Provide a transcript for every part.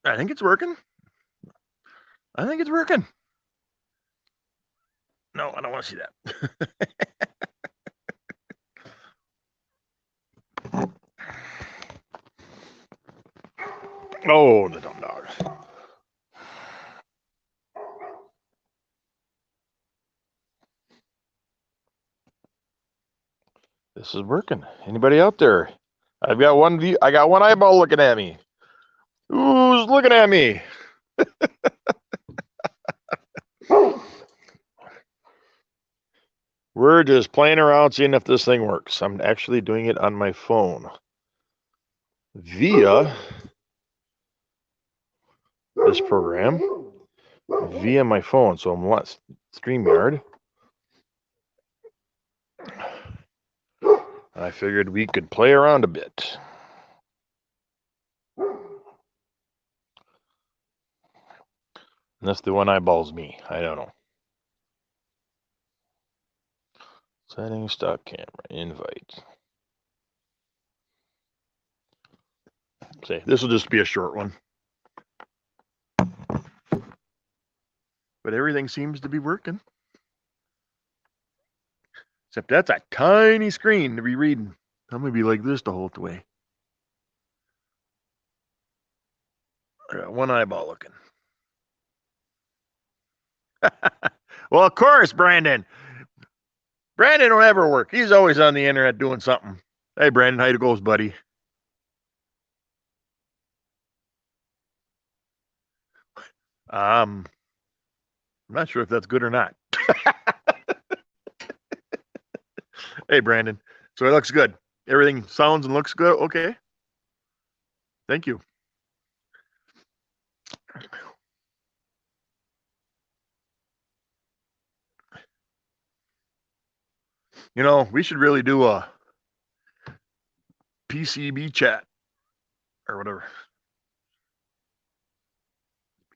I think it's working. I think it's working. No, I don't want to see that. Oh, the dumb dog. This is working. Anybody out there? I've got one view. I got one eyeball looking at me. Who's looking at me? We're just playing around, seeing if this thing works. I'm actually doing it on my phone via this program, via my phone. So I'm on StreamYard. I figured we could play around a bit. Unless the one eyeballs me. I don't know. Setting stock camera. Invite. Say, this will just be a short one. But everything seems to be working. Except that's a tiny screen to be reading. I'm going to be like this the whole way. I got one eyeball looking. Well, of course, Brandon. Brandon don't ever work. He's always on the internet doing something. Hey, Brandon, how it goes, buddy? I'm not sure if that's good or not. Hey, Brandon. So it looks good. Everything sounds and looks good. Okay. Thank you. You know, we should really do a PCB chat or whatever.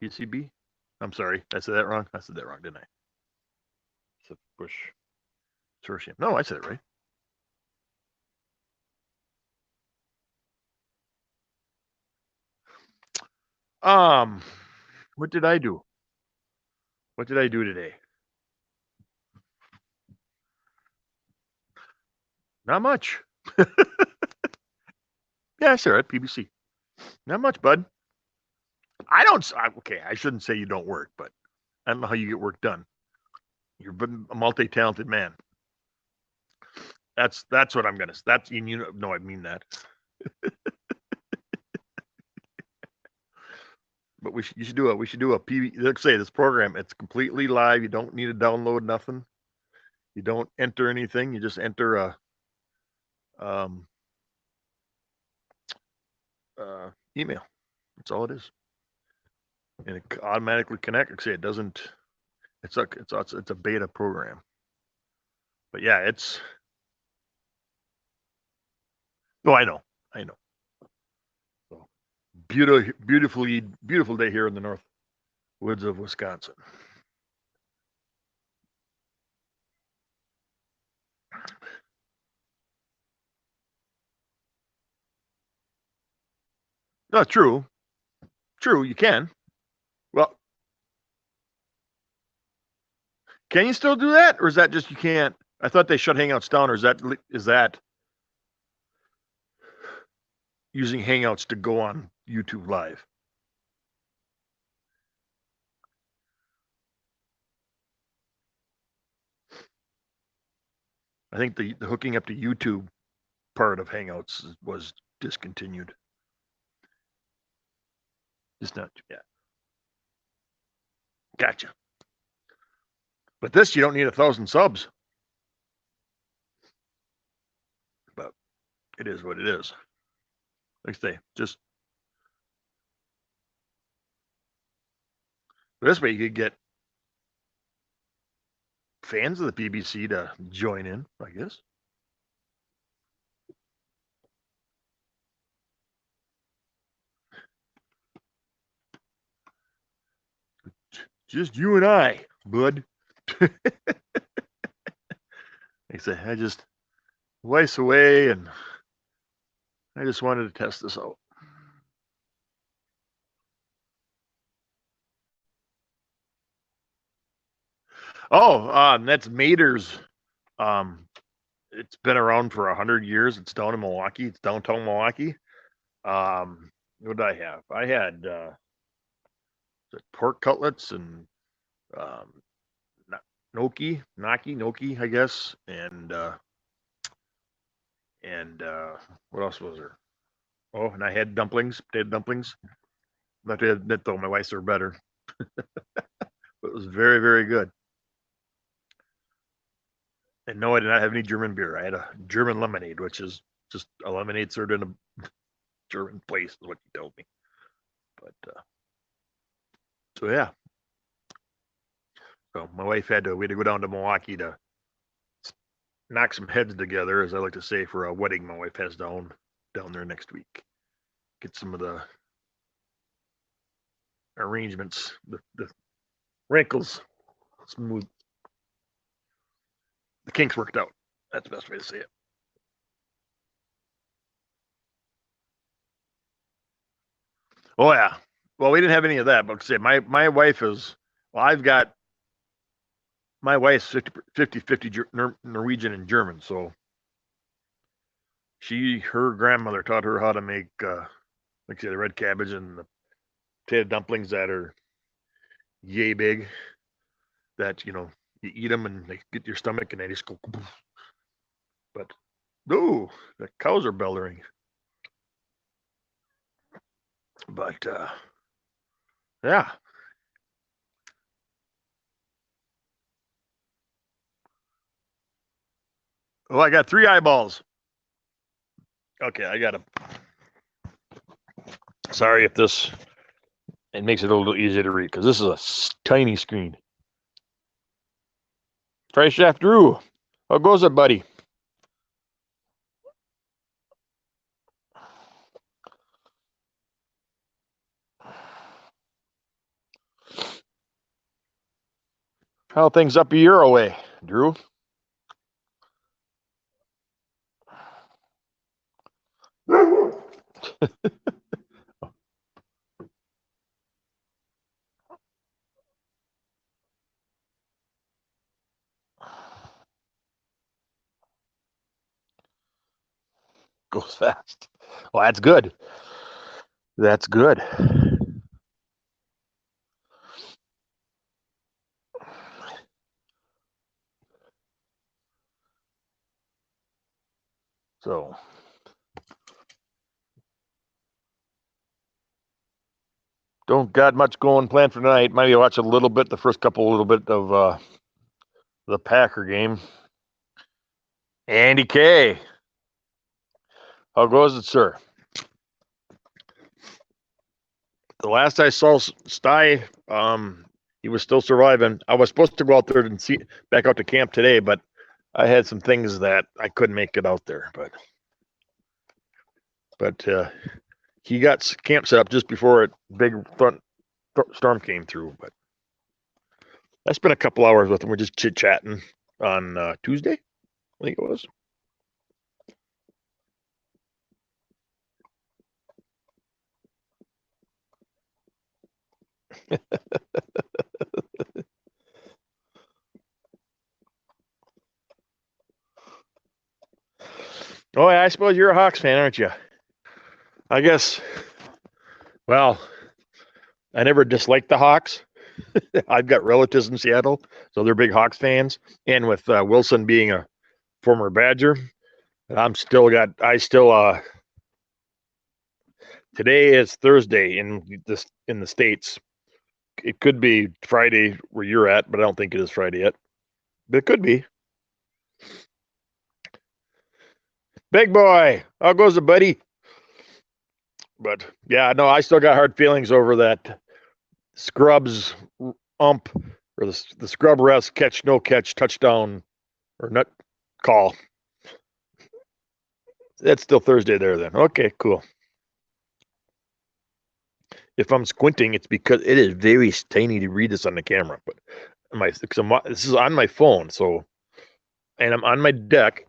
PCB? I'm sorry. I said that wrong. I said that wrong, didn't I? It's a Bush consortium. No, I said it right. What did I do? What did I do today? Not much. Yeah, sure, at PBC. Not much, bud. I don't. Okay, I shouldn't say you don't work, but I don't know how you get work done. You're a multi-talented man. That's what I'm gonna. That's you know. I mean that. But you should do a. We should do a PB. Let's say this program. It's completely live. You don't need to download nothing. You don't enter anything. You just enter a um, email. That's all it is, and it automatically connects. Like I say, it doesn't. It's a beta program. But yeah, it's. Oh, I know. I know. So beautiful day here in the north woods of Wisconsin. No, true. True, you can. Well, can you still do that, or is that just you can't? I thought they shut Hangouts down, or is that using Hangouts to go on YouTube Live? I think the hooking up to YouTube part of Hangouts was discontinued. It's not. Yeah, gotcha. But this, you don't need 1,000 subs. But it is what it is. Like I say, just this way you could get fans of the PBC to join in, I guess. Just you and I, bud. Like I say, I just wife's away, and I just wanted to test this out. Oh, that's Mater's. Um, it's been around for 100 years. It's down in Milwaukee. It's downtown Milwaukee. What did I have? I had pork cutlets and um, gnocchi, I guess, and what else was there? Oh, and I had dumplings, potato dumplings. Not to admit though, my wife's are better. But it was very, very good. And no, I did not have any German beer. I had a German lemonade, which is just a lemonade served in a German place, is what you told me. But so yeah, so my wife we had to go down to Milwaukee to knock some heads together, as I like to say, for a wedding my wife has down there next week. Get some of the arrangements, the wrinkles smooth, the kinks worked out. That's the best way to say it. Oh yeah. Well, we didn't have any of that, but say my wife is. Well, I've got my wife's 50 Norwegian and German, so her grandmother taught her how to make like I said, the red cabbage and the potato dumplings that are yay big. That you eat them and they get your stomach and they just go. But ooh, the cows are bellowing. But yeah. Oh, I got 3 eyeballs. Okay, I got them. Sorry if this it makes it a little easier to read because this is a tiny screen. Tri Chef Drew, how goes it, buddy? How things up your way, Drew? Goes fast. Well, that's good. That's good. So, don't got much going planned for tonight. Maybe watch a little bit, the first couple, little bit of the Packer game. Andy K. How goes it, sir? The last I saw Sty, he was still surviving. I was supposed to go out there and see back out to camp today, but I had some things that I couldn't make it out there. But he got camp set up just before a big storm came through. But I spent a couple hours with him. We're just chit chatting on Tuesday, I think it was. Oh, yeah, I suppose you're a Hawks fan, aren't you? I guess. Well, I never disliked the Hawks. I've got relatives in Seattle, so they're big Hawks fans. And with Wilson being a former Badger, I still today is Thursday in the States. It could be Friday where you're at, but I don't think it is Friday yet. But it could be. Big boy, how goes it, buddy? But yeah, no, I still got hard feelings over that Scrubs ump or the scrub refs catch no catch touchdown or nut call. That's still Thursday there then. Okay, cool. If I'm squinting, it's because it is very tiny to read this on the camera. But this is on my phone, so and I'm on my deck,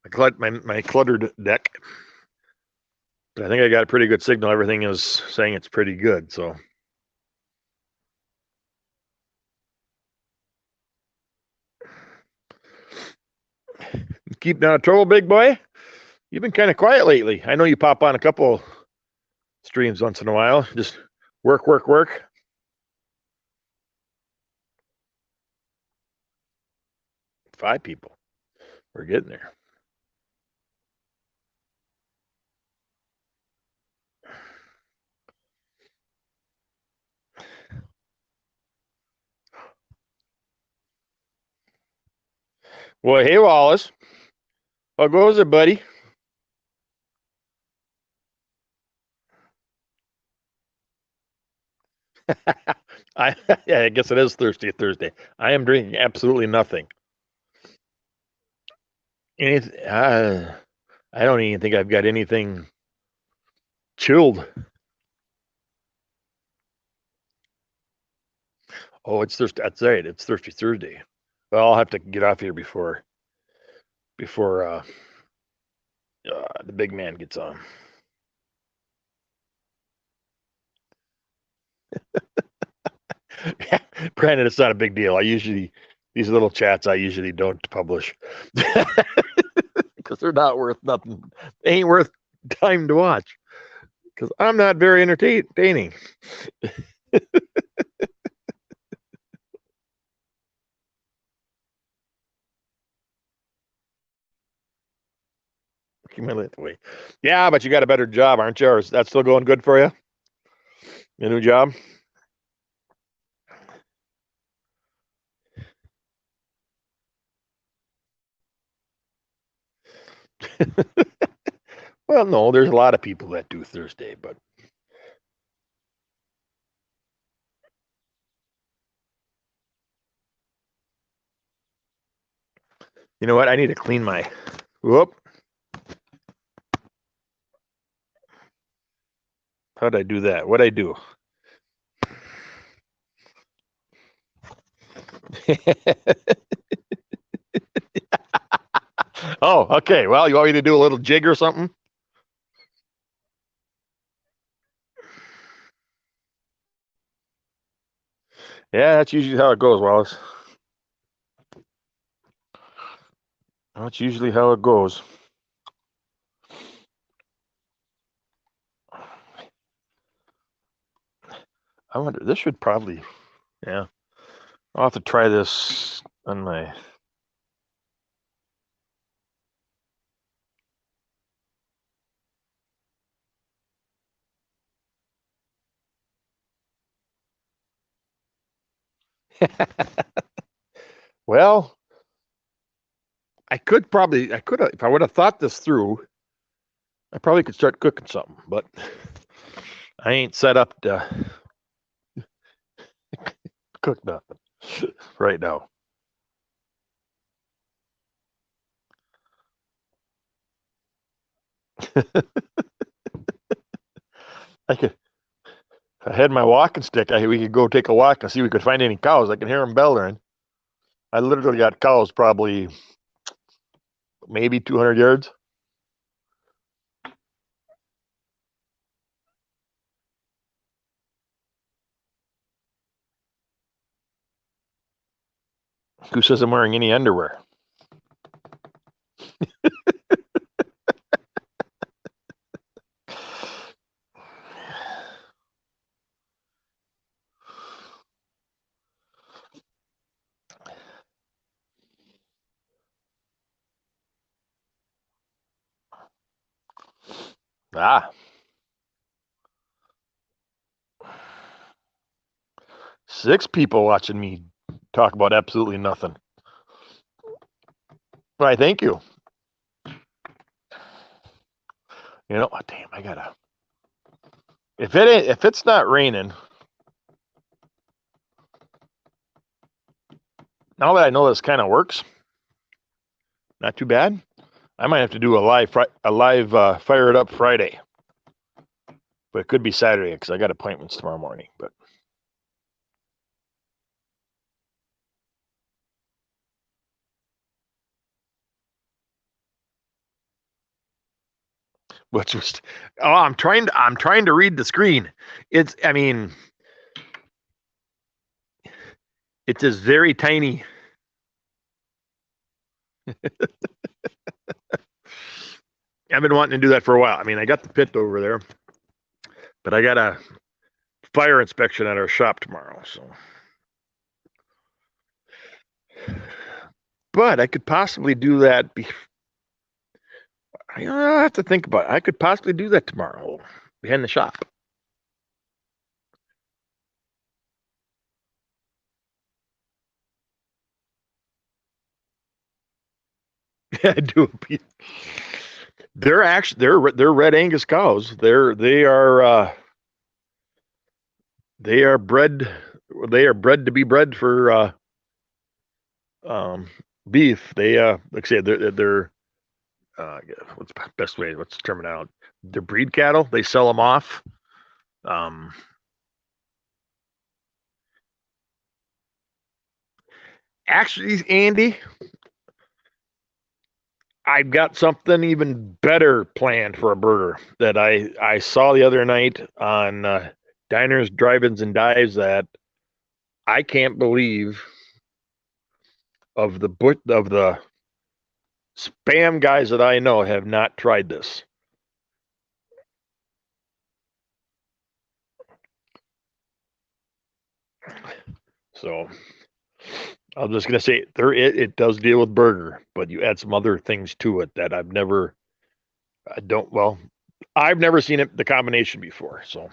my cluttered deck. But I think I got a pretty good signal. Everything is saying it's pretty good. So keeping out of trouble, big boy? You've been kind of quiet lately. I know you pop on a couple streams once in a while. Just work, work, work. Five people. We're getting there. Well, hey, Wallace. How goes it, buddy? I guess it is Thursday. I am drinking absolutely nothing. I don't even think I've got anything chilled. Oh, it's Thursday. That's right. It's Thirsty Thursday. Well, I'll have to get off here before the big man gets on. Granted, it's not a big deal. These little chats I usually don't publish because they're not worth nothing. They ain't worth time to watch because I'm not very entertaining. Yeah, but you got a better job, aren't you? Or is that still going good for you? Your new job? Well, no, there's a lot of people that do Thursday, but you know what? I need to clean my. Whoop. How'd I do that? What'd I do? Oh, okay. Well, you want me to do a little jig or something? Yeah, that's usually how it goes, Wallace. That's usually how it goes. I wonder, this should probably, yeah. I'll have to try this on my. Well, I could have, if I would have thought this through, I probably could start cooking something, but I ain't set up to cook nothing right now. I could, if I had my walking stick, we could go take a walk and see if we could find any cows. I can hear them bellowing. I literally got cows probably maybe 200 yards. Who says I'm wearing any underwear? Ah, 6 people watching me talk about absolutely nothing. Why, thank you. You know, oh, damn, I gotta. If it's not raining, now that I know this kind of works, not too bad. I might have to do a live Fire It Up Friday, but it could be Saturday because I got appointments tomorrow morning. But which was, oh, I'm trying to read the screen. I mean, it's this very tiny. I've been wanting to do that for a while. I mean, I got the pit over there, but I got a fire inspection at our shop tomorrow. So, but I could possibly do that. I have to think about it. I could possibly do that tomorrow behind the shop. Yeah, I do. They're actually they're red Angus cows. They are bred to be bred for um, beef. They like I said, they're what's the best way? What's the term out? They're breed cattle. They sell them off. Um, Actually, Andy, I've got something even better planned for a burger that I saw the other night on Diners, Drive-ins, and Dives that I can't believe of the spam guys that I know have not tried this. So I'm just gonna say it does deal with burger, but you add some other things to it that I don't well I've never seen it the combination before. So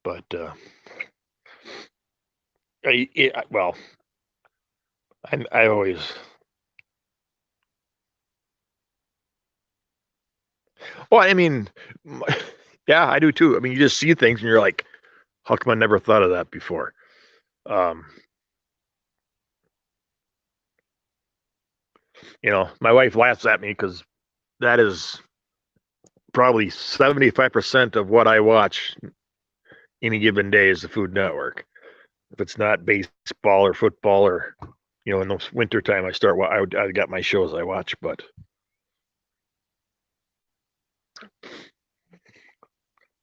but well I always well I mean yeah I do too. I mean you just see things and you're like how come I never thought of that before? Um, my wife laughs at me because that is probably 75% of what I watch any given day is the Food Network. If it's not baseball or football or in the winter time, I got my shows I watch, but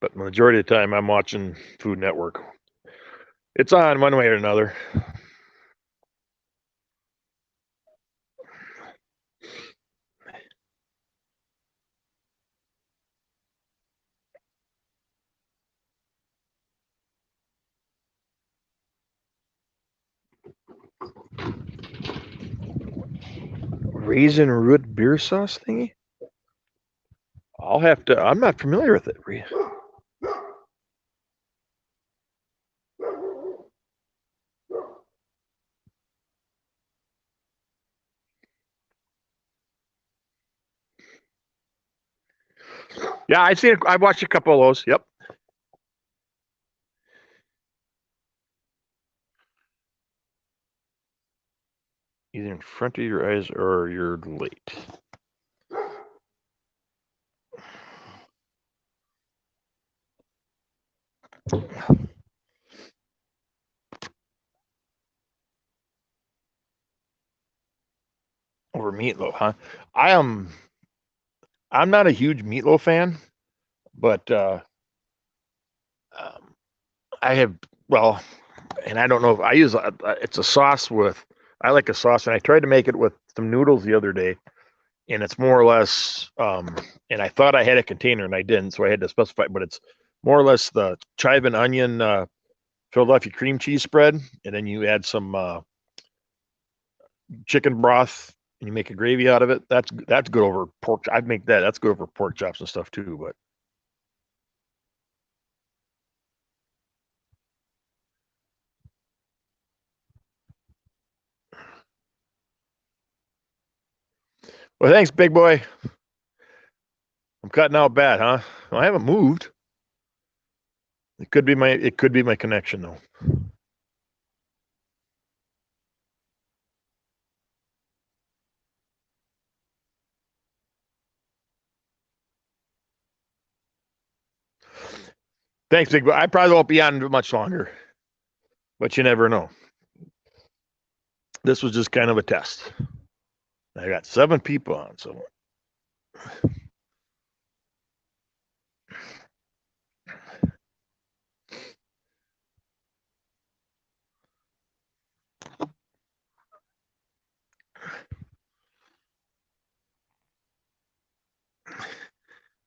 the majority of the time I'm watching Food Network. It's on one way or another. Raisin root beer sauce thingy. I'll have to. I'm not familiar with it. Yeah, I've seen it. I've watched a couple of those. Yep. Either in front of your eyes or you're late. Over meatloaf, huh? I am. I'm not a huge meatloaf fan, but um, I have. Well, and I don't know if I use. It's a sauce with. I like a sauce, and I tried to make it with some noodles the other day, and it's more or less. And I thought I had a container, and I didn't, so I had to specify. But it's more or less the chive and onion Philadelphia cream cheese spread, and then you add some chicken broth and you make a gravy out of it. That's good over pork. I'd make that. That's good over pork chops and stuff too. Well, thanks, big boy. I'm cutting out bad, huh? Well, I haven't moved. It could be my connection though. Thanks, big boy. I probably won't be on much longer, but you never know. This was just kind of a test. I got 7 people on, so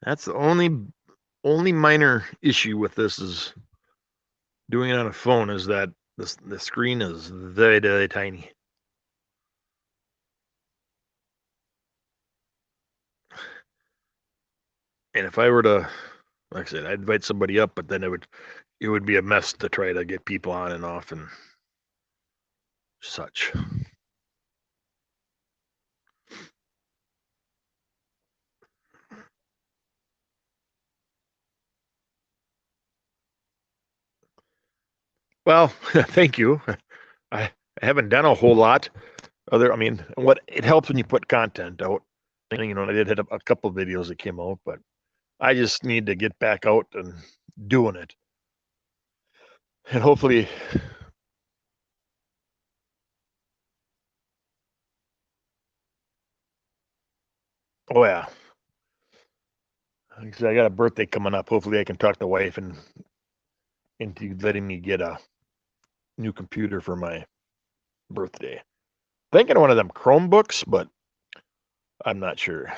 That's the only minor issue with this is doing it on a phone is that the screen is very, very tiny. And if I were to, like I said, I'd invite somebody up, but then it would be a mess to try to get people on and off and such. Well, thank you. I haven't done a whole lot. I mean, what it helps when you put content out. You know, I did hit a couple of videos that came out, but I just need to get back out and doing it, and hopefully, oh yeah, like I said, I got a birthday coming up. Hopefully, I can talk the wife and into letting me get a new computer for my birthday. Thinking of one of them Chromebooks, but I'm not sure.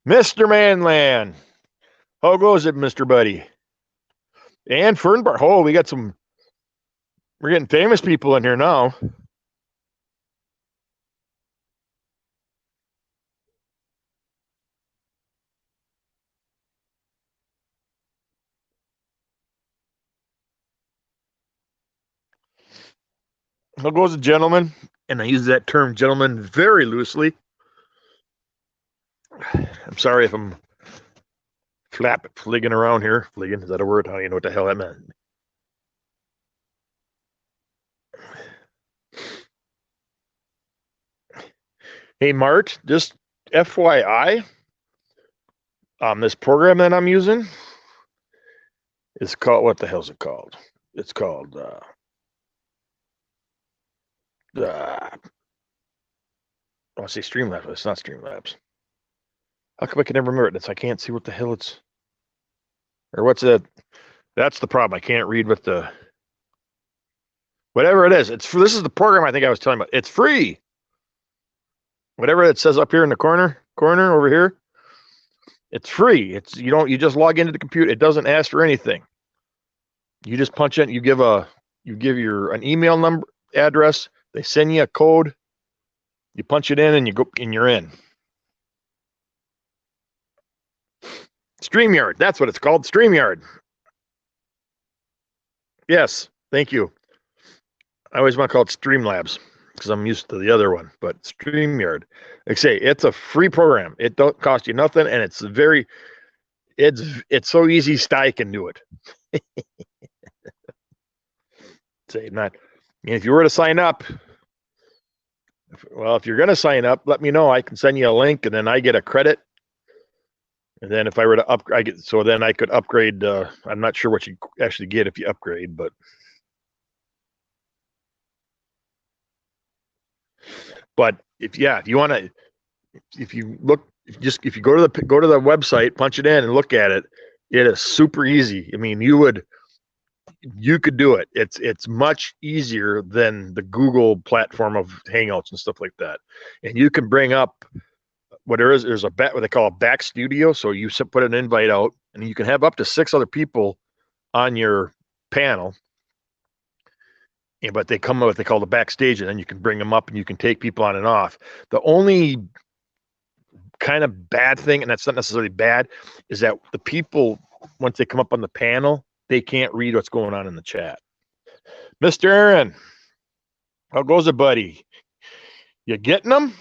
Mr. Manland, how goes it, Mr. Buddy? And Fernbar. Oh, we're getting famous people in here now. How goes it, gentlemen? And I use that term gentleman very loosely. I'm sorry if I'm fligging around here. Fligging, is that a word? How do you know what the hell that meant? Hey, Mart, just FYI, this program that I'm using is called, what the hell's it called? It's called, I want to say Streamlabs, but it's not Streamlabs. How come I can never remember it? I can't see what the hell it's, or what's it? That's the problem. I can't read what the, whatever it is. This is the program I think I was telling you about. It's free. Whatever it says up here in the corner over here, it's free. You just log into the computer. It doesn't ask for anything. You just punch in, you give an email number address, they send you a code, you punch it in and you're in. StreamYard, that's what it's called, StreamYard. Yes, thank you. I always want to call it Streamlabs because I'm used to the other one, but StreamYard. Like I say, it's a free program. It don't cost you nothing, and it's so easy. Sty can do it. Say not. If you were to sign up, if you're going to sign up, let me know. I can send you a link, and then I get a credit. And then if I were to upgrade, then I could upgrade. I'm not sure what you actually get if you upgrade, but if you want to, if you look, if you go to the website, punch it in, and look at it, it is super easy. I mean, you could do it. It's much easier than the Google platform of Hangouts and stuff like that. And you can bring up what there's what they call a back studio. So you put an invite out, and you can have up to 6 other people on your panel. But they come with what they call the backstage, and then you can bring them up and you can take people on and off. The only kind of bad thing, and that's not necessarily bad, is that the people, once they come up on the panel, they can't read what's going on in the chat. Mr. Aaron, how goes it, buddy? You getting them?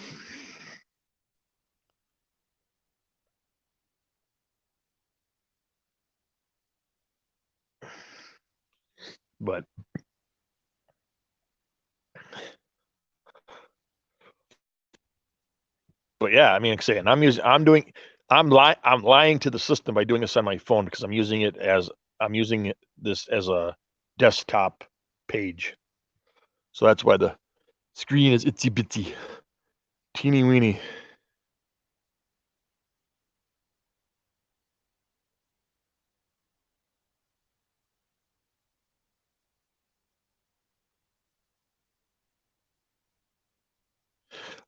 But yeah, I mean, like saying I'm lying to the system by doing this on my phone because I'm using this as a desktop page. So that's why the screen is itsy bitsy, teeny weeny.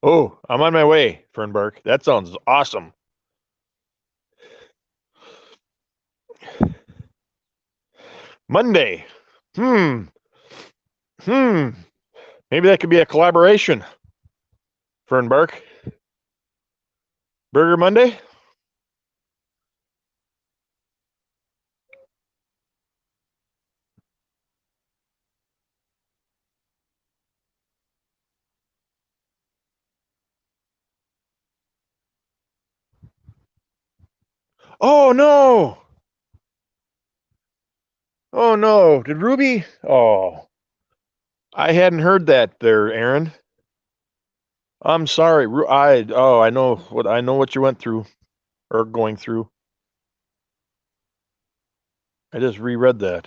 Oh, I'm on my way, Fernbark. That sounds awesome. Monday. Hmm. Hmm. Maybe that could be a collaboration. Fernbark. Burger Monday? Oh no. Oh no. Did Ruby? Oh, I hadn't heard that there, Aaron. I'm sorry. I know what you went through or going through. I just reread that.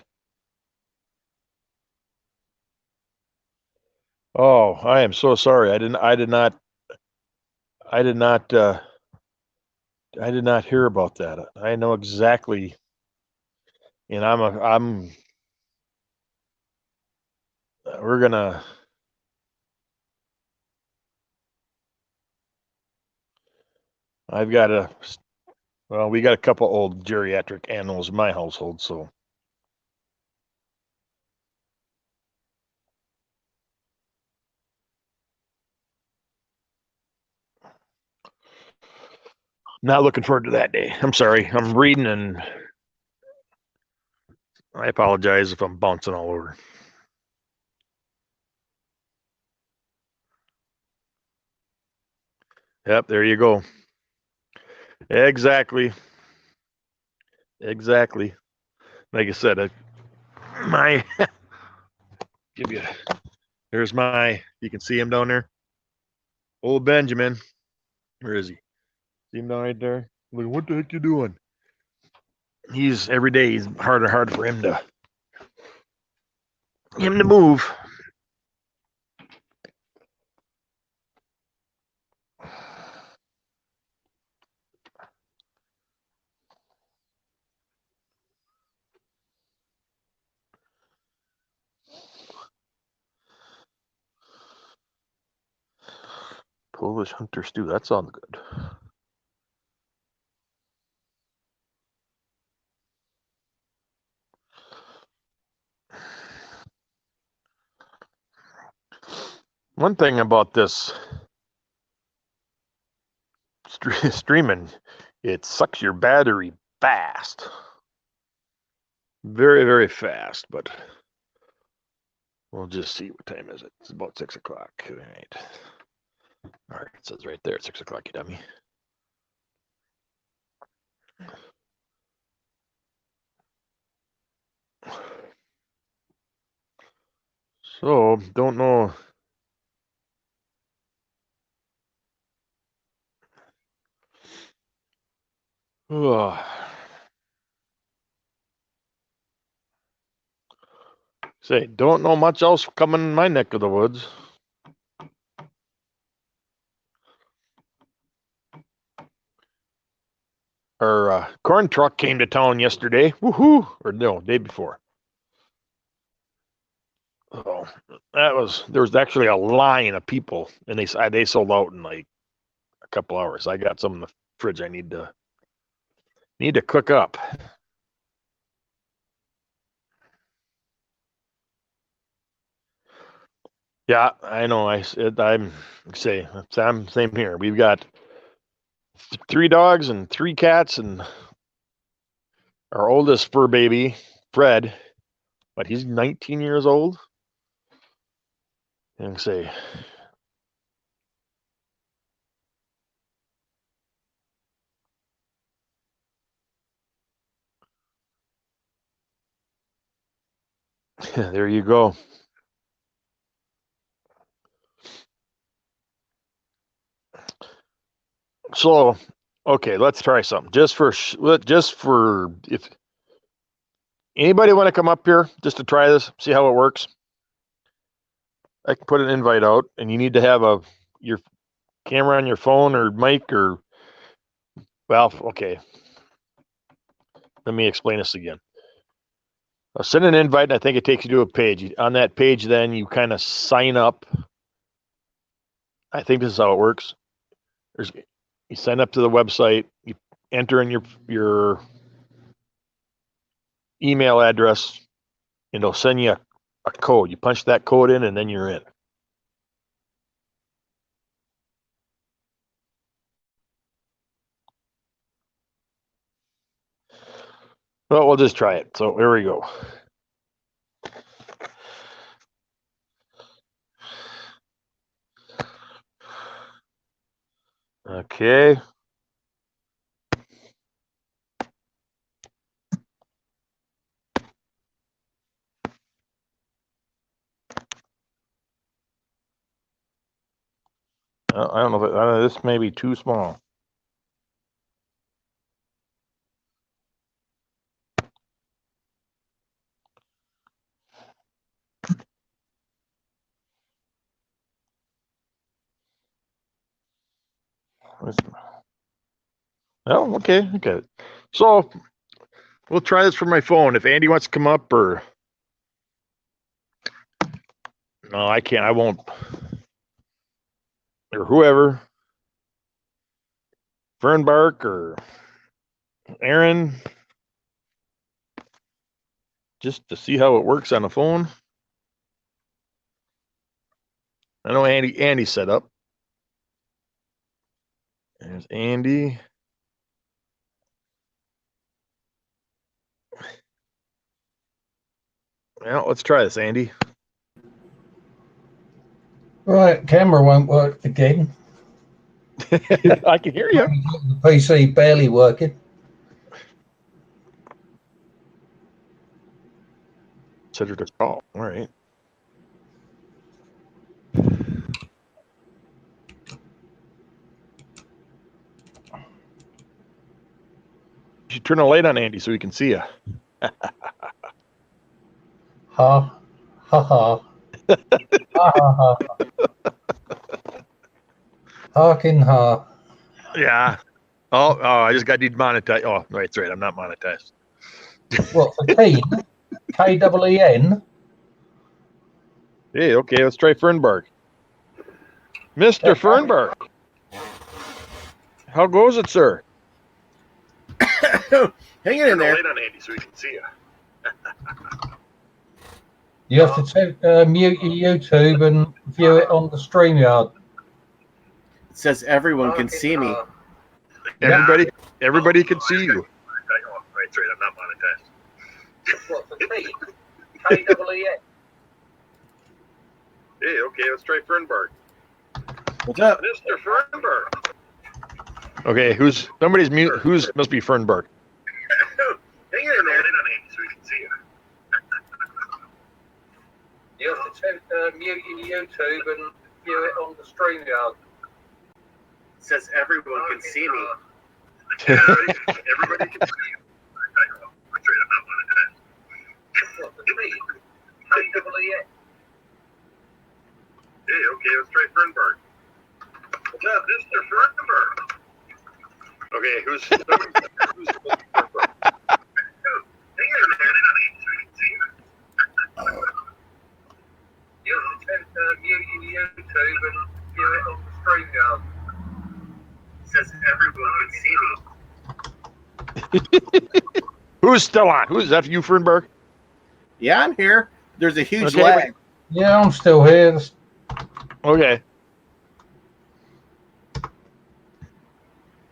Oh, I am so sorry. I did not I did not hear about that. I know exactly, and we're gonna I've got a well, we got a couple old geriatric animals in my household, so not looking forward to that day. I'm sorry. I'm reading and I apologize if I'm bouncing all over. Yep, there you go. Exactly. Exactly. Like I said, my give you there's my you can see him down there. Old Benjamin. Where is he? See him down right there? Like, what the heck you doing? He's every day he's harder and harder for him to move. Polish hunter stew. That sounds good. One thing about this streaming, it sucks your battery fast. Very, very fast, but we'll just see what time is it. It's about 6:00. All right. All right, it says right there, 6:00, you dummy. So, don't know. Say, don't know much else coming in my neck of the woods. Our corn truck came to town yesterday. Woohoo! Or no, day before. Oh, there was actually a line of people, and they sold out in like a couple hours. I got some in the fridge. I need to cook up. Yeah, I know. I'm same here. We've got 3 dogs and 3 cats, and our oldest fur baby, Fred, but he's 19 years old. And say, there you go. So, okay, let's try something. Just for if anybody want to come up here just to try this, see how it works. I can put an invite out, and you need to have your camera on your phone or mic or well, okay. Let me explain this again. I'll send an invite, and I think it takes you to a page. On that page, then you kind of sign up, I think this is how it works. You sign up to the website, you enter in your email address, and it'll send you a code. You punch that code in, and then you're in. Well, we'll just try it. So here we go. Okay. I don't know if this may be too small. Oh, okay. So we'll try this from my phone. If Andy wants to come up, or no, I can't. I won't. Or whoever, Fernbark or Aaron, just to see how it works on the phone. I know Andy's set up. There's Andy. Well, let's try this, Andy. Right, camera won't work again. I can hear you. The PC barely working. Consider this call. All right. You should turn the light on, Andy, so we can see you. Ha, ha, ha. Ha, ha, ha. Harkin ha. Yeah. Oh, I just got demonetized. Oh, that's right. I'm not monetized. What, for Keen? K-E-E-N? Hey, okay, let's try Fernbark. Mr. Fernbark. How goes it, sir? Hang it in there. Light on, Andy, so we can see you. You have to mute your YouTube and view it on the StreamYard. It says everyone can see me. Everybody can see you. Oh, that's right. I'm not monetized. What, for Keen? K-E-E-N? Hey, okay, let's try Fernbark. What's up? Mr. Fernbark. Okay, somebody's mute? Must be Fernbark. Hang it in there. So we can see you. You have to mute your YouTube and view it on the StreamYard. It says everyone can see me. Everybody can see you. That's right. I'm not monetized. What, for Keen? K-E-E-N? Hey, okay, let's try Fernbark. What's up, Mr. Fernbark? Okay, who's Fernbark? You have to mute your YouTube and view it on the StreamYard. It says everyone can see me. Who's still on? Who's that? You, Fernbark? Yeah, I'm here. There's a huge Okay, lag. Yeah, I'm still here. Okay.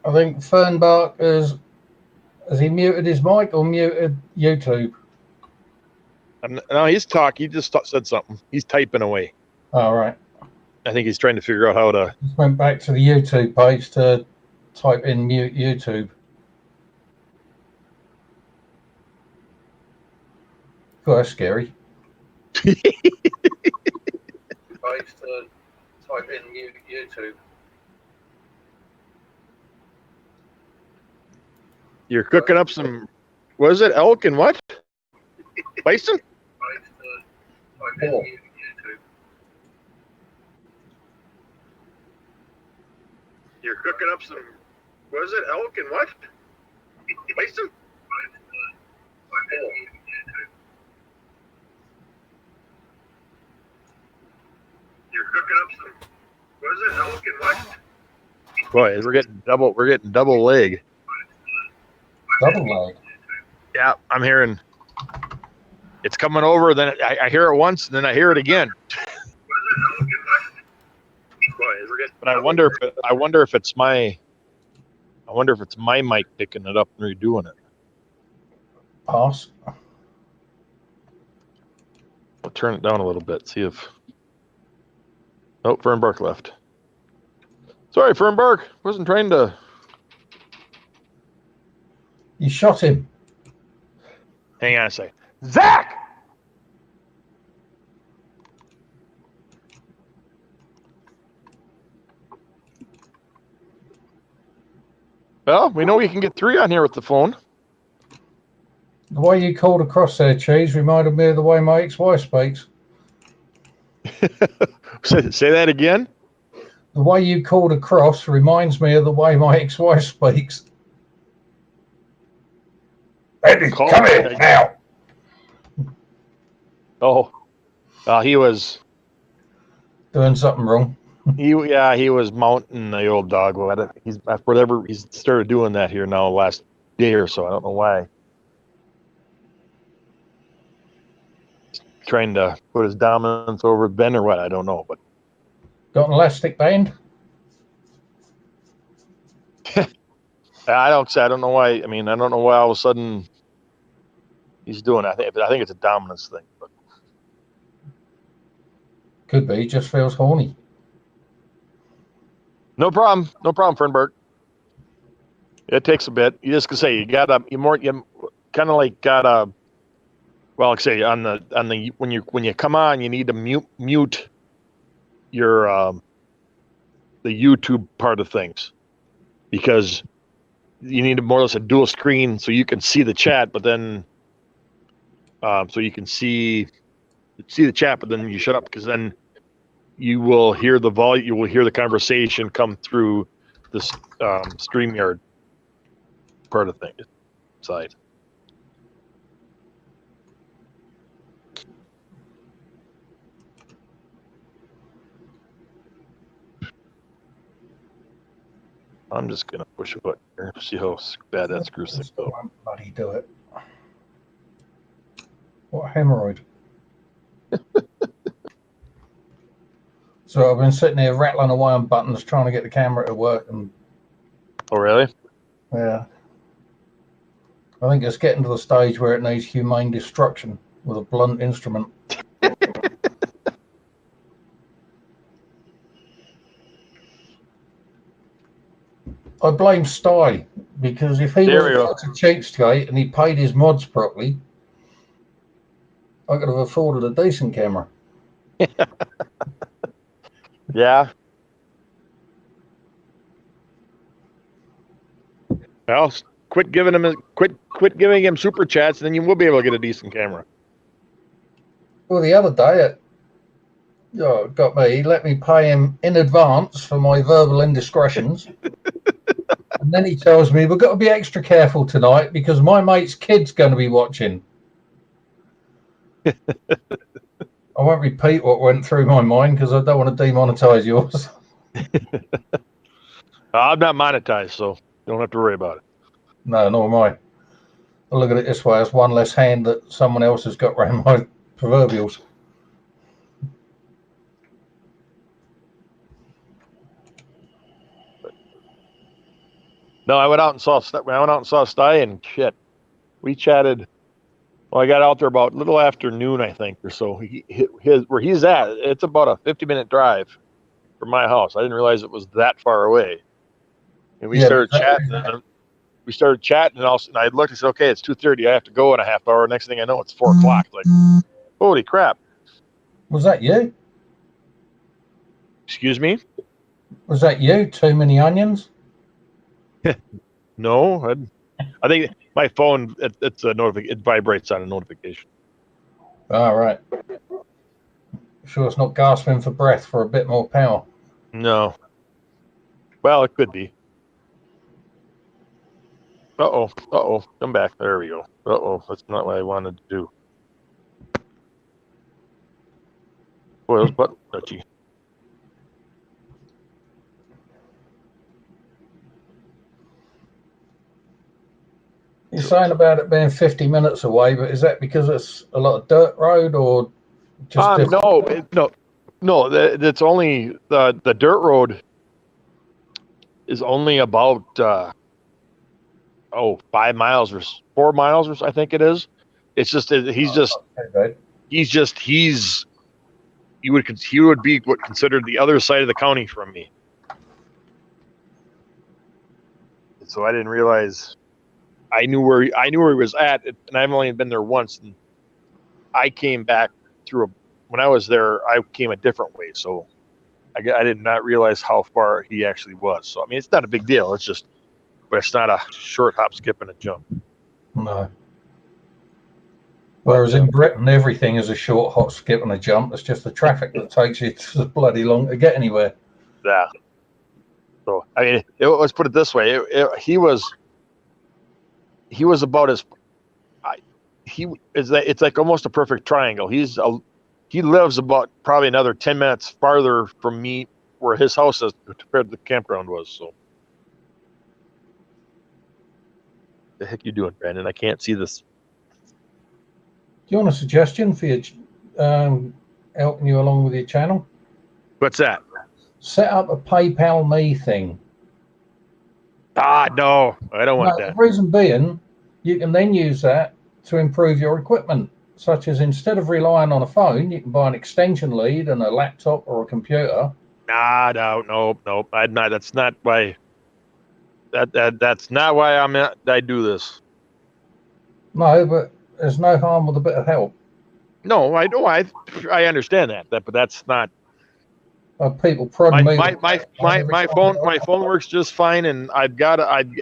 I think Fernbark has he muted his mic or muted YouTube? No, he's talking. He just said something. He's typing away. All right. I think he's trying to figure out how to. Just went back to the YouTube page to type in mute YouTube. Oh, that's scary. Page to type in mute YouTube. You're cooking up some. What is it? Elk and what? Bison? Page to type in mute YouTube. You're cooking up some. What is it? Elk and what? Bison? You're cooking up some. What is it? Elk Boy, we're getting double leg. Double leg. Yeah, I'm hearing it's coming over. Then I hear it once, and then I hear it again. But I wonder if it's my mic picking it up and redoing it. Pass. I'll turn it down a little bit. See if. Oh, Fernbark left. Sorry, Fernbark. Wasn't trying to. You shot him. Hang on a second. Zach! Well, we know we can get 3 on here with the phone. The way you called across there, Cheese, reminded me of the way my ex-wife speaks. Say that again? The way you called across reminds me of the way my ex-wife speaks. Eddie, come here now. Oh, he was Doing something wrong. he was mounting the old dog. He's started doing that here now the last day or so. I don't know why. Trying to put his dominance over Ben or what? I don't know, but Got an elastic band? I don't know why. I mean, I don't know why all of a sudden he's doing it. I think it's a dominance thing. But Could be. Just feels horny. no problem, Fernberg. It takes a bit. You just can say you kind of like gotta. Well, like I say on the when you come on, you need to mute your the YouTube part of things, because you need more or less a dual screen so you can see the chat, but then so you can see the chat, but then you shut up, because then you will hear the volume, you will hear the conversation come through this StreamYard part of thing side. I'm just gonna push a button here, see how bad that screws things up. Bloody do it. What hemorrhoid? So I've been sitting here rattling away on buttons trying to get the camera to work, and Oh, really? yeah, I think it's getting to the stage where it needs humane destruction with a blunt instrument. I blame Sty, because if he There we was go. a cheapskate and he paid his mods properly, I could have afforded a decent camera. Yeah. Well, quit giving him super chats, and then you will be able to get a decent camera. Well, the other day, it got me. He let me pay him in advance for my verbal indiscretions. And then he tells me, we've got to be extra careful tonight because my mate's kid's going to be watching. I won't repeat what went through my mind because I don't want to demonetize yours. I'm not monetized, so don't have to worry about it. No, nor am I. I look at it this way: as one less hand that someone else has got around my proverbials. No, I went out and saw Sty, and shit. We chatted. Well, I got out there about a little after noon, I think, or so. Where he's at, it's about a 50-minute drive from my house. I didn't realize it was that far away. And we started chatting. And all, and I looked and said, "Okay, it's 2:30. I have to go in a half hour." Next thing I know, it's 4 o'clock. Like, holy crap! Was that you? Excuse me? Was that you? Too many onions? No, I think my phone it's a it vibrates on a notification. All right. Sure, it's not gasping for breath for a bit more power. No. Well, it could be. Uh-oh. Come back. There we go. Uh-oh. That's not what I wanted to do. Boy, those buttons touchy. You're saying about it being 50 minutes away, but is that because it's a lot of dirt road or just different? No. That's only the dirt road is only about 5 miles or 4 miles, or I think it is. It's just Okay, he would be what considered the other side of the county from me. So I didn't realize. I knew where he was at, and I've only been there once. And I came back when I was there. I came a different way, so I did not realize how far he actually was. So I mean, it's not a big deal. But it's not a short hop, skip, and a jump. no. Whereas in Britain, everything is a short hop, skip, and a jump. It's just the traffic that takes you so bloody long to get anywhere. Yeah. So I mean, let's put it this way: he was about as it's like almost a perfect triangle. He lives about probably another 10 minutes farther from me where his house is compared to the campground was. So the heck you doing, Brandon? I can't see this. Do you want a suggestion for your helping you along with your channel? What's that? Set up a PayPal me thing. No, I don't want that. The reason being, you can then use that to improve your equipment, such as instead of relying on a phone, you can buy an extension lead and a laptop or a computer. No. That's not why. That's not why I do this. No, but there's no harm with a bit of help. No, I know. I understand that, but that's not. People prod me. My phone works just fine, and I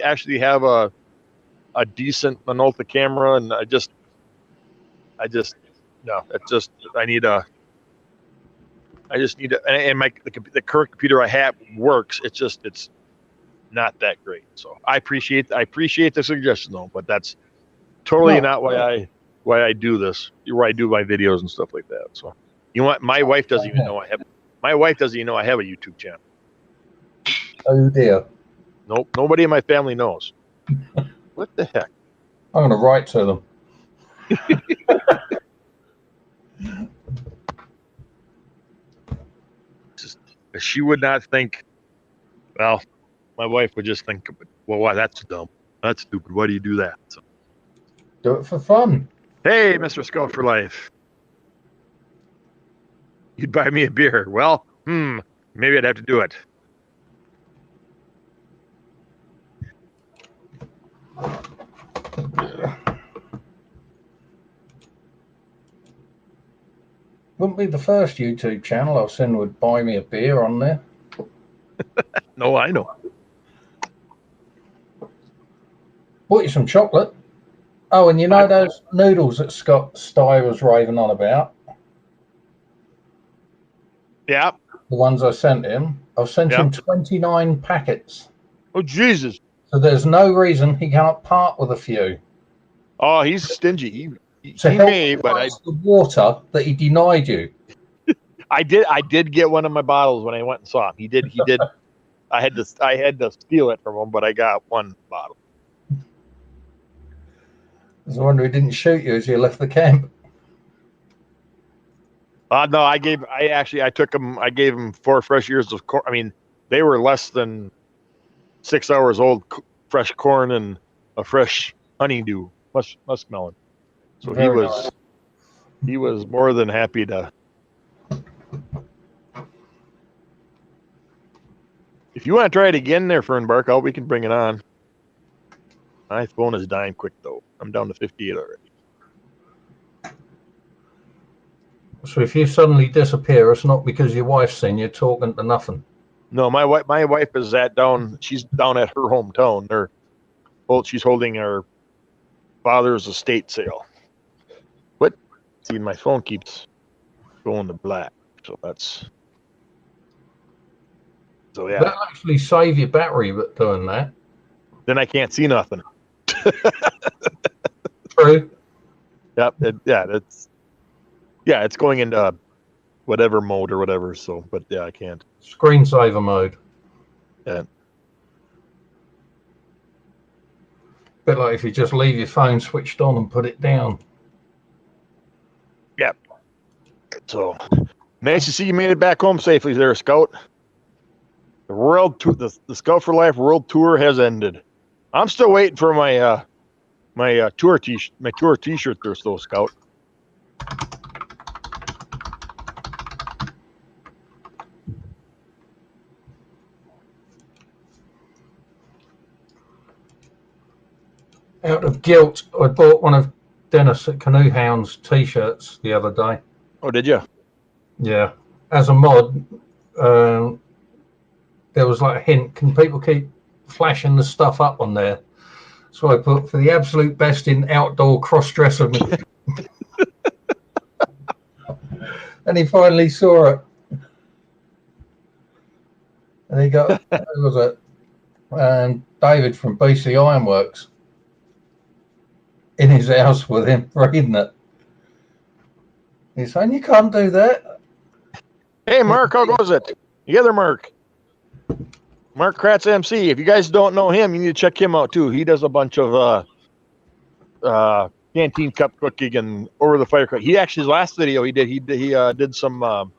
actually have a decent Minolta camera, and I just need and the current computer I have works. It's not that great. So I appreciate the suggestion though, but that's totally not why I do this. Where I do my videos and stuff like that. So you know what? My wife doesn't even know I have a YouTube channel. Oh dear. Nope, nobody in my family knows. What the heck? I'm going to write to them. She would not think. Well, my wife would just think, well, why, that's dumb. That's stupid. Why do you do that? So, do it for fun. Hey, Mr. Scout for Life. You'd buy me a beer. Well, maybe I'd have to do it. Wouldn't be the first YouTube channel I've seen would buy me a beer on there. No, I know. Bought you some chocolate. Oh, and you know those noodles that Scott Stye was raving on about? Yeah. The ones I sent him. I've sent him 29 packets. Oh, Jesus. So there's no reason he cannot part with a few. Oh, he's stingy. He may, but the water that he denied you. I did get one of my bottles when I went and saw him. He did. I had to steal it from him, but I got one bottle. I was wondering he didn't shoot you as you left the camp. No, I gave him 4 fresh ears of corn. I mean, they were less than 6 hours old, fresh corn and a fresh honeydew muskmelon. So he was more than happy to. If you want to try it again there, Fernbark, we can bring it on. My phone is dying quick though. I'm down to 58 already. So if you suddenly disappear, it's not because your wife's seen you talking to nothing. No, my wife is she's down at her hometown. She's holding her father's estate sale. What? See, my phone keeps going to black. So yeah. That'll actually save your battery, but doing that. Then I can't see nothing. True. Yep. It's going into whatever mode or whatever. So, but yeah, I can't. Screensaver mode. Yeah. bit like if you just leave your phone switched on and put it down. So nice to see you made it back home safely there, Scout. The world tour, the Scout for Life World Tour has ended. I'm still waiting for my tour t-shirt there, still, Scout. Out of guilt, I bought one of Dennis at Canoe Hounds t-shirts the other day. Oh, did you? Yeah. As a mod, there was like a hint, can people keep flashing the stuff up on there? So I put, for the absolute best in outdoor cross-dresser. And he finally saw it. And he got, who was it? And David from BC Ironworks in his house with him reading it. He's saying, you can't do that. Hey, Mark, how goes it? You there, Mark? Mark Kratz MC. If you guys don't know him, you need to check him out too. He does a bunch of canteen cup cooking and over the fire cooking. He actually, his last video he did some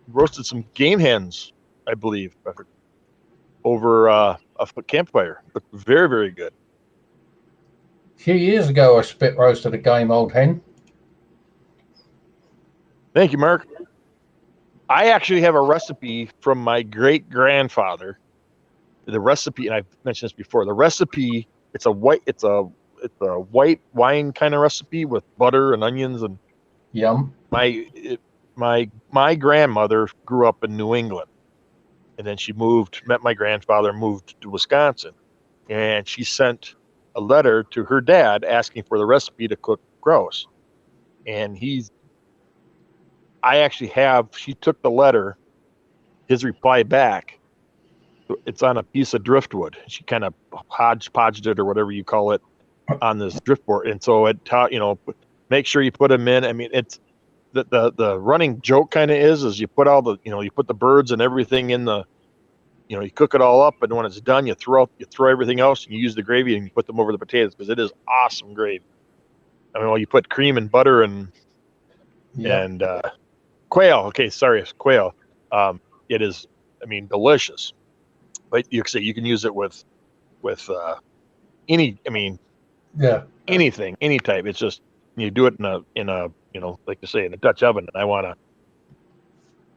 roasted some game hens, I believe, over a campfire. But very, very good. A few years ago, I spit roasted a game old hen. Thank you, Mark. I actually have a recipe from my great grandfather. The recipe, and I've mentioned this before. The recipe, it's a white wine kind of recipe with butter and onions and Yum. My grandmother grew up in New England, and then she met my grandfather, moved to Wisconsin, and she sent a letter to her dad asking for the recipe to cook grouse, and she took the letter, his reply back. It's on a piece of driftwood. She kind of hodgepodged it or whatever you call it on this driftboard. And so it taught, make sure you put them in. I mean, it's the running joke kind of is you put all the, you put the birds and everything in the, you cook it all up. And when it's done, you throw everything else and you use the gravy and you put them over the potatoes because it is awesome gravy. I mean, you put cream and butter and quail. Okay, sorry, it's quail. It is, delicious. But you can use it with anything, any type. It's just you do it in a like you say, in a Dutch oven. And I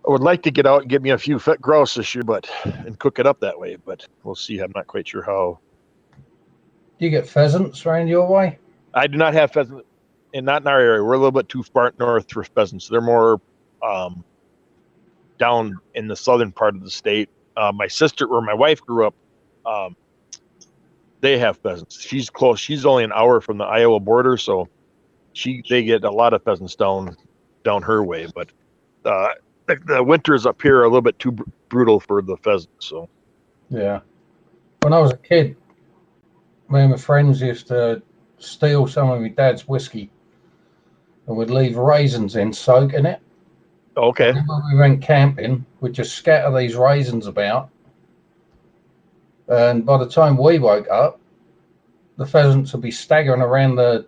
would like to get out and get me a few grouse this year, and cook it up that way. But we'll see. I'm not quite sure how. Do you get pheasants around your way? I do not have pheasants, and not in our area. We're a little bit too far north for pheasants. They're more down in the southern part of the state. My sister or my wife grew up. They have pheasants. She's close. She's only an hour from the Iowa border, so they get a lot of pheasants down her way. But the winters up here are a little bit too brutal for the pheasants. So yeah, when I was a kid, me and my friends used to steal some of my dad's whiskey, and we'd leave raisins in, soak in it. Okay. And when we went camping, we'd just scatter these raisins about. And by the time we woke up, the pheasants would be staggering around the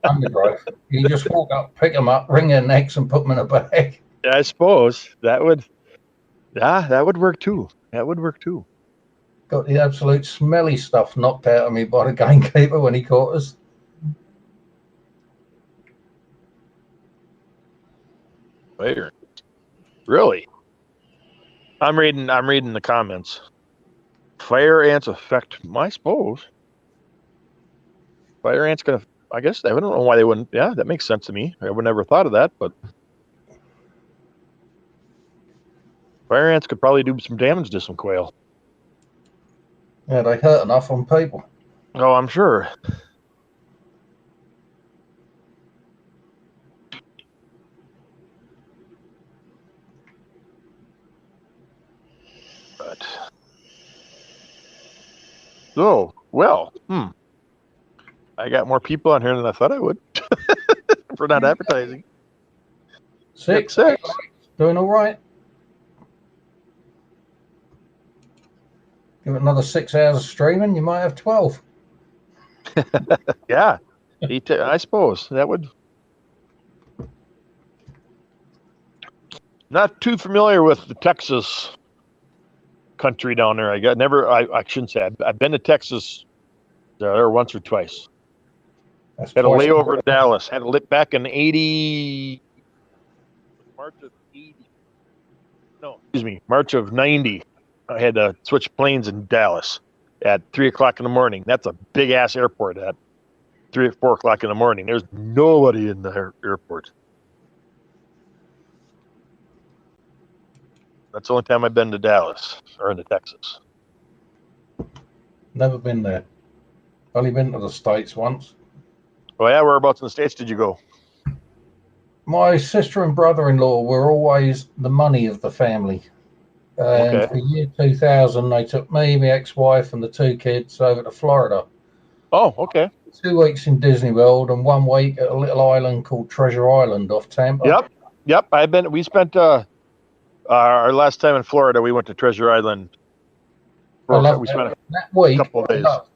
undergrowth. You just walk up, pick them up, wring their necks, and put them in a bag. I suppose that would work too. That would work too. Got the absolute smelly stuff knocked out of me by the gamekeeper when he caught us. Later. Really? I'm reading the comments. Fire ants affect, I suppose. Fire ants I guess I don't know why they wouldn't. Yeah, that makes sense to me. I would never thought of that, but fire ants could probably do some damage to some quail. Yeah, they hurt enough on people. Oh, I'm sure. But I got more people on here than I thought I would for not advertising. Six. Doing all right. Give it another 6 hours of streaming, you might have 12. Yeah, I suppose that would. Not too familiar with the Texas country down there. I shouldn't say. I've been to Texas there once or twice. That's Had a twice. layover in Dallas. Had a lit back in March of 80. No, excuse me, March of 90. I had to switch planes in Dallas at 3:00 in the morning. That's a big ass airport at 3 or 4 o'clock in the morning. There's nobody in the airport. That's the only time I've been to Dallas or into Texas. Never been there. Only been to the States once. Oh yeah, whereabouts in the States did you go? My sister and brother-in-law were always the money of the family. And Okay. for year 2000, they took me, my ex-wife, and the 2 kids over to Florida. Oh, okay. 2 weeks in Disney World and 1 week at a little island called Treasure Island off Tampa. Yep. We spent our last time in Florida. We went to Treasure Island. I love We that. spent That week. couple of days. I loved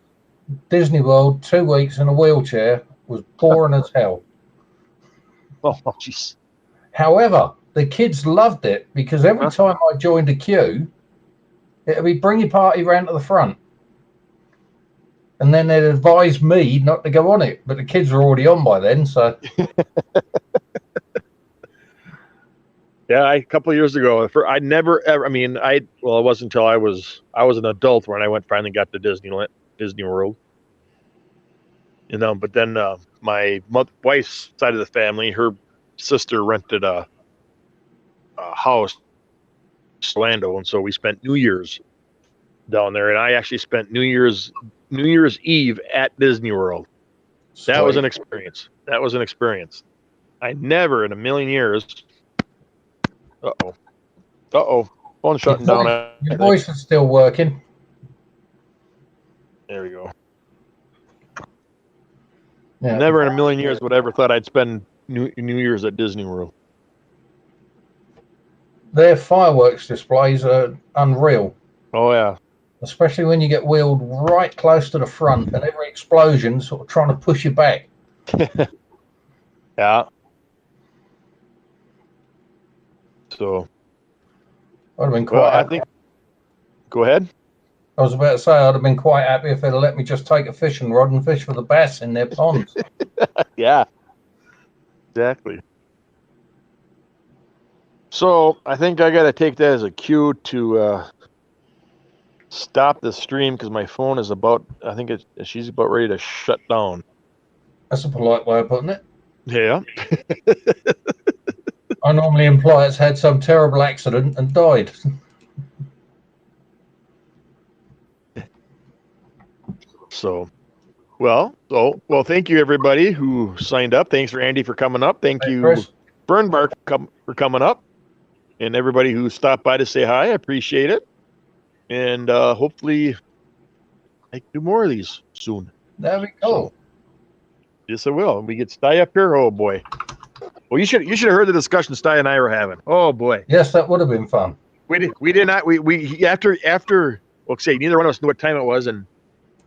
Disney World, 2 weeks in a wheelchair was boring as hell. Oh, jeez. However, the kids loved it because every time I joined a queue, it'd be bring your party round to the front. And then they'd advise me not to go on it. But the kids were already on by then, so. Yeah, a couple of years ago, I never ever. I mean, it wasn't until I was an adult when I finally got to Disney World. But then my wife's side of the family, her sister rented a house in Orlando, and so we spent New Year's down there, and I actually spent New Year's Eve at Disney World. That was an experience. I never in a million years. Phone shutting down. Your voice is still working. There we go. Yeah. Never in a million years would I ever thought I'd spend New Year's at Disney World. Their fireworks displays are unreal. Oh yeah. Especially when you get wheeled right close to the front and every explosion sort of trying to push you back. Yeah. So. I'd have been quite happy. I think. Go ahead. I was about to say I'd have been quite happy if they'd have let me just take a fishing rod and fish for the bass in their ponds. Yeah. Exactly. So I think I got to take that as a cue to stop the stream because my phone is she's about ready to shut down. That's a polite way of putting it. Yeah. I normally imply it's had some terrible accident and died. So, well, thank you everybody who signed up. Thanks for Andy for coming up. Thank you, Chris. Bernbark, for coming up, and everybody who stopped by to say hi. I appreciate it, and hopefully, I can do more of these soon. There we go. So, yes, I will. We get Sty up here. Oh boy. Well, you should have heard the discussion Sty and I were having. Oh boy. Yes, that would have been fun. We did not. After. Well, say neither one of us knew what time it was, and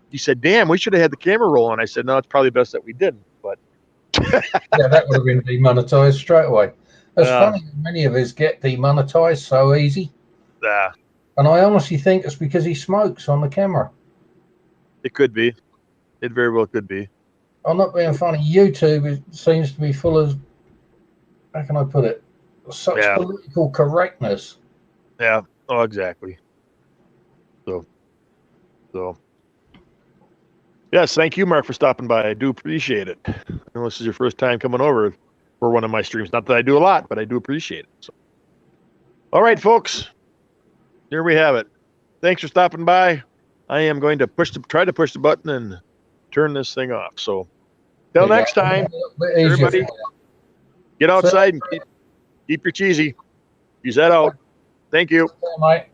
he said, "Damn, we should have had the camera rolling." I said, "No, it's probably best that we didn't." But yeah, that would have been demonetized straight away. It's funny that many of us get demonetized so easy. Yeah. And I honestly think it's because he smokes on the camera. It could be. It very well could be. I'm not being funny. YouTube seems to be full of, how can I put it, such political correctness. Yeah. Oh, exactly. So. Yes, thank you, Mark, for stopping by. I do appreciate it. I know this is your first time coming over for one of my streams. Not that I do a lot, but I do appreciate it. So. All right, folks. Here we have it. Thanks for stopping by. I am going to try to push the button and turn this thing off. So, till next time, everybody, get outside and keep your cheesy. Use that out. Thank you. Mate.